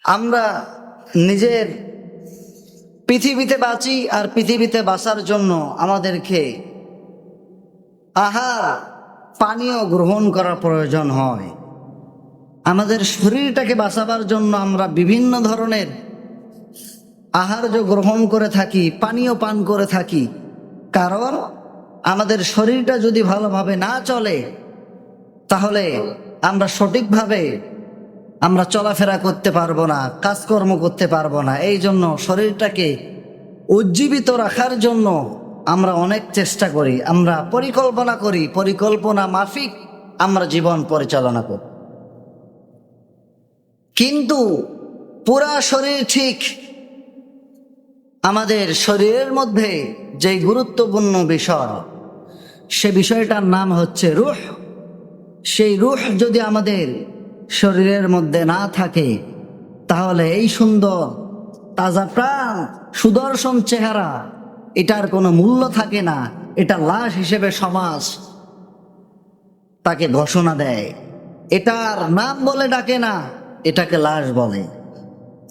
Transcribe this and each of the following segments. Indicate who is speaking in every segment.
Speaker 1: আমরা নিজের পৃথিবীতে বাঁচি, আর পৃথিবীতে বাঁচার জন্য আমাদেরকে আহার পানীয় গ্রহণ করার প্রয়োজন হয়। আমাদের শরীরটাকে বাঁচাবার জন্য আমরা বিভিন্ন ধরনের আহার্য গ্রহণ করে থাকি, পানীয় পান করে থাকি। কারণ আমাদের শরীরটা যদি ভালোভাবে না চলে তাহলে আমরা সঠিকভাবে আমরা চলাফেরা করতে পারবো না, কাজকর্ম করতে পারবো না। এই জন্য শরীরটাকে উজ্জীবিত রাখার জন্য আমরা অনেক চেষ্টা করি, আমরা পরিকল্পনা করি, পরিকল্পনা মাফিক আমরা জীবন পরিচালনা করি। কিন্তু পুরা শরীর ঠিক, আমাদের শরীরের মধ্যে যে গুরুত্বপূর্ণ বিষয়, সে বিষয়টার নাম হচ্ছে রূহ। সেই রূহ যদি আমাদের শরীরের মধ্যে না থাকে তাহলে এই সুন্দর তাজা প্রাণ সুদর্শন চেহারা এটার কোনো মূল্য থাকে না। এটা লাশ হিসেবে সমাজ তাকে ঘোষণা দেয়, এটার নাম বলে ডাকে না, এটাকে লাশ বলে।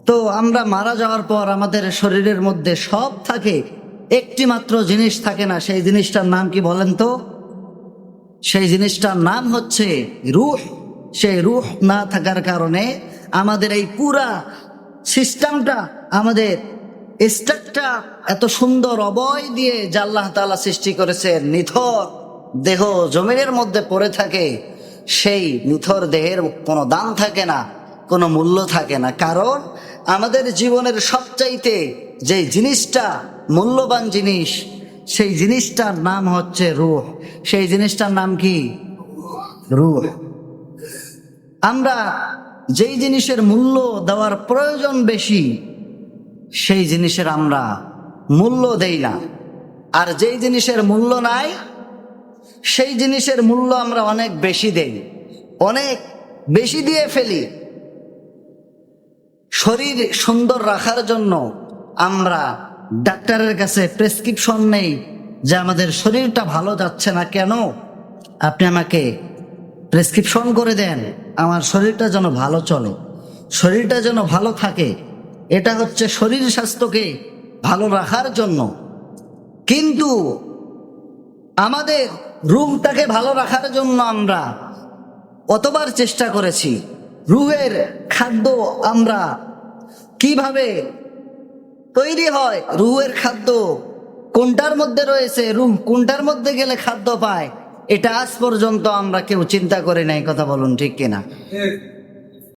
Speaker 1: তো আমরা মারা যাওয়ার পর আমাদের শরীরের মধ্যে সব থাকে, একটি মাত্র জিনিস থাকে না। সেই জিনিসটার নাম কি বলেন তো? সেই জিনিসটার নাম হচ্ছে রূহ। সেই রূহ না থাকার কারণে আমাদের এই পুরা সিস্টেমটা, আমাদের স্ট্রাকচার এত সুন্দর অবয় দিয়ে যে আল্লাহ তাআলা সৃষ্টি করেছেন, নিথর দেহ জমিনের মধ্যে পড়ে থাকে, সেই নিথর দেহের কোনো দাম থাকে না, কোনো মূল্য থাকে না। কারণ আমাদের জীবনের সবচাইতে যে জিনিসটা মূল্যবান জিনিস, সেই জিনিসটার নাম হচ্ছে রূহ। সেই জিনিসটার নাম কি? রূহ। আমরা যেই জিনিসের মূল্য দেওয়ার প্রয়োজন বেশি, সেই জিনিসের আমরা মূল্য দেই না। আর যেই জিনিসের মূল্য নাই, সেই জিনিসের মূল্য আমরা অনেক বেশি দেই, অনেক বেশি দিয়ে ফেলি। শরীর সুন্দর রাখার জন্য আমরা ডাক্তারের কাছে প্রেসক্রিপশন নেই যে আমাদের শরীরটা ভালো যাচ্ছে না, কেন আপনি আমাকে প্রেসক্রিপশন করে দেন, আমার শরীরটা যেন ভালো চলে, শরীরটা যেন ভালো থাকে। এটা হচ্ছে শরীর স্বাস্থ্যকে ভালো রাখার জন্য। কিন্তু আমাদের রূহটাকে ভালো রাখার জন্য আমরা কতবার চেষ্টা করেছি। রূহের খাদ্য আমরা কিভাবে তৈরি হয়, রূহের খাদ্য কোনটার মধ্যে রয়েছে, রূহ কোনটার মধ্যে গেলে খাদ্য পায়, এটা আজ পর্যন্ত আমরা কেউ চিন্তা করি নাই। কথা বলুন ঠিক কিনা?